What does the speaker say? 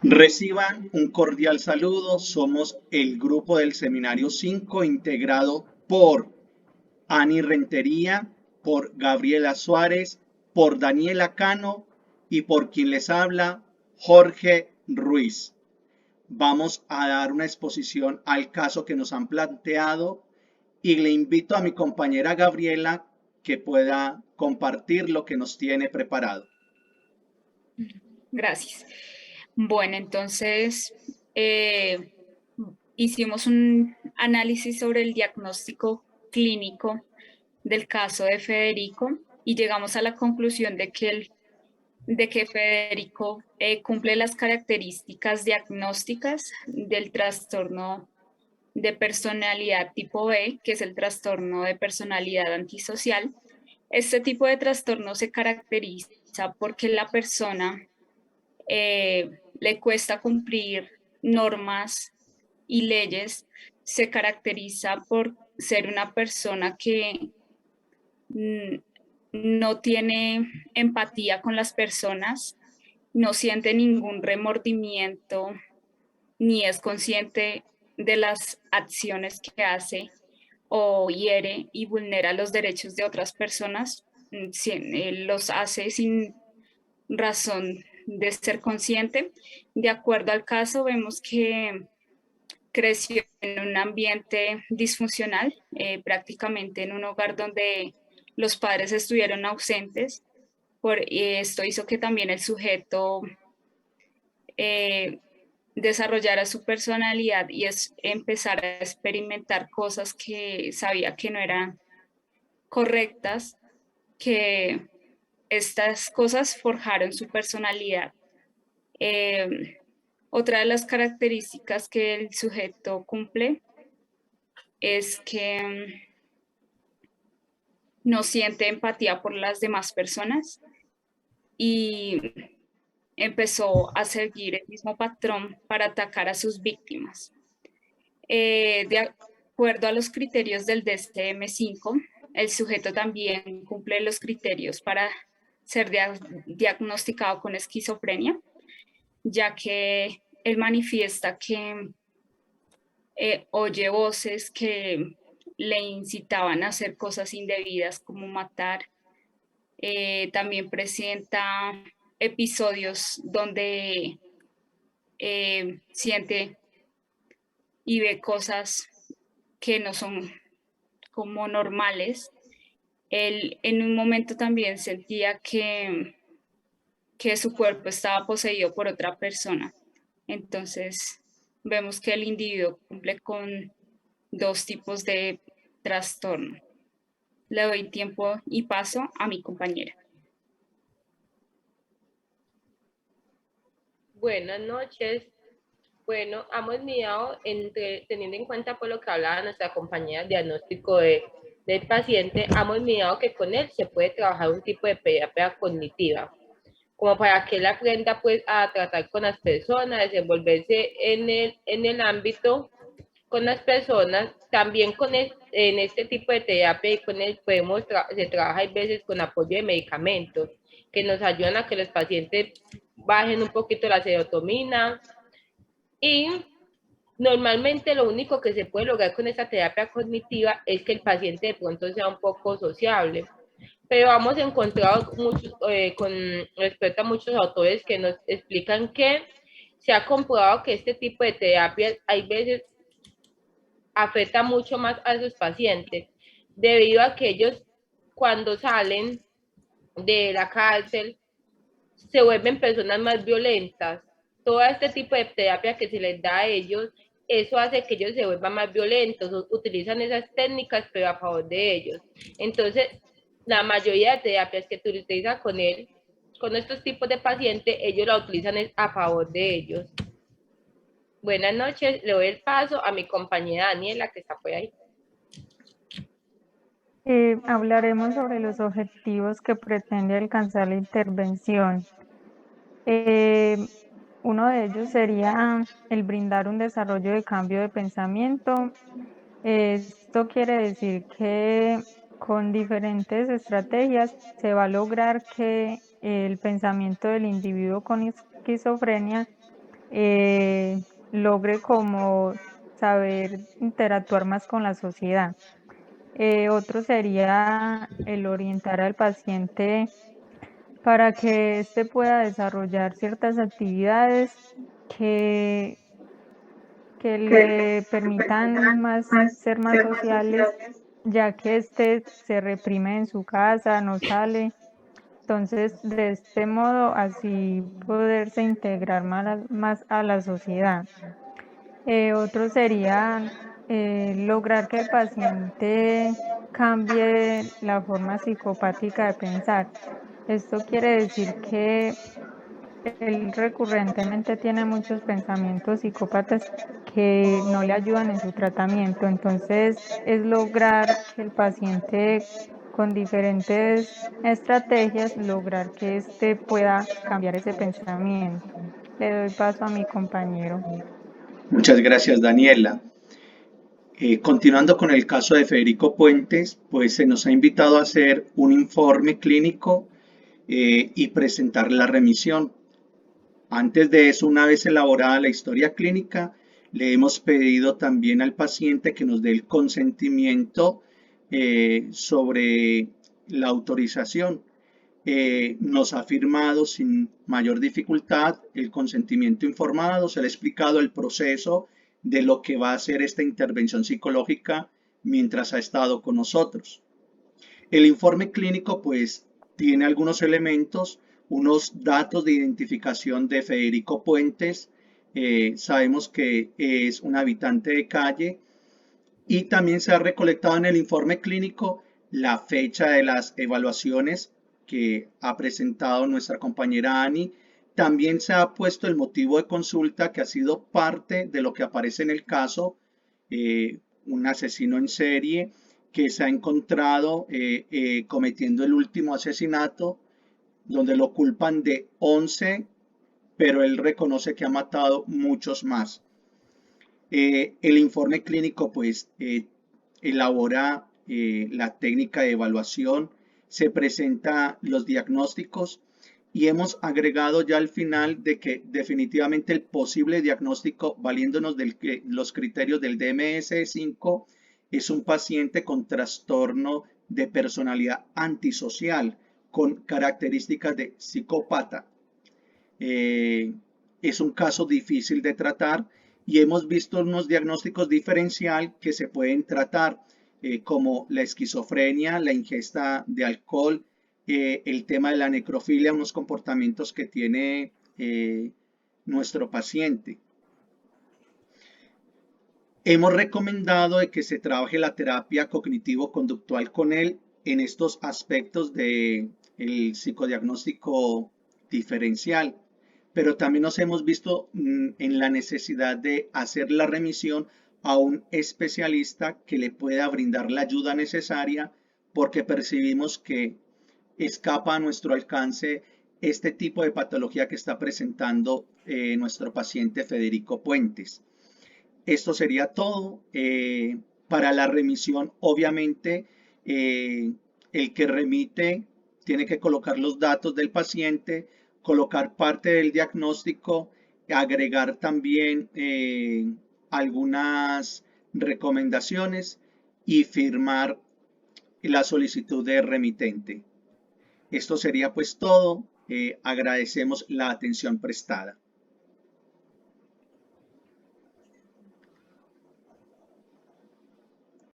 Reciban un cordial saludo. Somos el grupo del Seminario 5 integrado por Ani Rentería, por Gabriela Suárez, por Daniela Cano y por quien les habla, Jorge Ruiz. Vamos a dar una exposición al caso que nos han planteado y le invito a mi compañera Gabriela que pueda compartir lo que nos tiene preparado. Gracias. Bueno, entonces hicimos un análisis sobre el diagnóstico clínico del caso de Federico y llegamos a la conclusión de que Federico cumple las características diagnósticas del trastorno de personalidad tipo B, que es el trastorno de personalidad antisocial. Este tipo de trastorno se caracteriza porque la persona le cuesta cumplir normas y leyes, se caracteriza por ser una persona que no tiene empatía con las personas, no siente ningún remordimiento ni es consciente de las acciones que hace o hiere y vulnera los derechos de otras personas, los hace sin razón de ser consciente. De acuerdo al caso, vemos que creció en un ambiente disfuncional, prácticamente en un hogar donde los padres estuvieron ausentes. Esto hizo que también el sujeto desarrollara su personalidad y empezar a experimentar cosas que sabía que no eran correctas, que estas cosas forjaron su personalidad. Otra de las características que el sujeto cumple es que no siente empatía por las demás personas y empezó a seguir el mismo patrón para atacar a sus víctimas. De acuerdo a los criterios del DSM-5, el sujeto también cumple los criterios para ser diagnosticado con esquizofrenia, ya que él manifiesta que oye voces que le incitaban a hacer cosas indebidas como matar. También presenta episodios donde siente y ve cosas que no son como normales. Él en un momento también sentía que su cuerpo estaba poseído por otra persona. Entonces vemos que el individuo cumple con dos tipos de trastorno. Le doy tiempo y paso a mi compañera. Buenas noches. Bueno, hemos mirado, teniendo en cuenta por lo que hablaba nuestra compañera de diagnóstico del paciente, hemos mirado que con él se puede trabajar un tipo de terapia cognitiva, como para que él aprenda pues a tratar con las personas, desenvolverse en el ámbito con las personas, también en este tipo de terapia y con él se trabaja a veces con apoyo de medicamentos que nos ayudan a que los pacientes bajen un poquito la serotonina y normalmente lo único que se puede lograr con esta terapia cognitiva es que el paciente de pronto sea un poco sociable, pero hemos encontrado con respecto a muchos autores que nos explican que se ha comprobado que este tipo de terapias hay veces afecta mucho más a esos pacientes, debido a que ellos cuando salen de la cárcel se vuelven personas más violentas. Todo este tipo de terapia que se les da a ellos, eso hace que ellos se vuelvan más violentos, utilizan esas técnicas pero a favor de ellos. Entonces, la mayoría de terapias que tú utilizas con él, con estos tipos de pacientes, ellos la utilizan a favor de ellos. Buenas noches, le doy el paso a mi compañera Daniela, que está por ahí. Hablaremos sobre los objetivos que pretende alcanzar la intervención. Uno de ellos sería el brindar un desarrollo de cambio de pensamiento. Esto quiere decir que con diferentes estrategias se va a lograr que el pensamiento del individuo con esquizofrenia logre como saber interactuar más con la sociedad. Otro sería el orientar al paciente para que éste pueda desarrollar ciertas actividades que, que le permitan ser más sociales, ya que éste se reprime en su casa, no sale. Entonces, de este modo, así poderse integrar más a la sociedad. Otro sería lograr que el paciente cambie la forma psicopática de pensar. Esto quiere decir que él recurrentemente tiene muchos pensamientos psicópatas que no le ayudan en su tratamiento. Entonces, es lograr que el paciente con diferentes estrategias, lograr que éste pueda cambiar ese pensamiento. Le doy paso a mi compañero. Muchas gracias, Daniela. Continuando con el caso de Federico Puentes, pues se nos ha invitado a hacer un informe clínico y presentar la remisión. Antes de eso, una vez elaborada la historia clínica, le hemos pedido también al paciente que nos dé el consentimiento sobre la autorización. Nos ha firmado sin mayor dificultad el consentimiento informado, se le ha explicado el proceso de lo que va a ser esta intervención psicológica mientras ha estado con nosotros. El informe clínico pues tiene algunos elementos, unos datos de identificación de Federico Puentes. Sabemos que es un habitante de calle y también se ha recolectado en el informe clínico la fecha de las evaluaciones que ha presentado nuestra compañera Ani. También se ha puesto el motivo de consulta que ha sido parte de lo que aparece en el caso, un asesino en serie que se ha encontrado cometiendo el último asesinato, donde lo culpan de 11, pero él reconoce que ha matado muchos más. El informe clínico pues elabora la técnica de evaluación, se presenta los diagnósticos y hemos agregado ya al final de que definitivamente el posible diagnóstico, valiéndonos de los criterios del DMS-5, es un paciente con trastorno de personalidad antisocial con características de psicópata. Es un caso difícil de tratar y hemos visto unos diagnósticos diferencial que se pueden tratar como la esquizofrenia, la ingesta de alcohol, el tema de la necrofilia, unos comportamientos que tiene nuestro paciente. Hemos recomendado de que se trabaje la terapia cognitivo-conductual con él en estos aspectos del psicodiagnóstico diferencial, pero también nos hemos visto en la necesidad de hacer la remisión a un especialista que le pueda brindar la ayuda necesaria porque percibimos que escapa a nuestro alcance este tipo de patología que está presentando nuestro paciente Federico Puentes. Esto sería todo. Para la remisión, obviamente, el que remite tiene que colocar los datos del paciente, colocar parte del diagnóstico, agregar también algunas recomendaciones y firmar la solicitud de remitente. Esto sería pues todo. Agradecemos la atención prestada.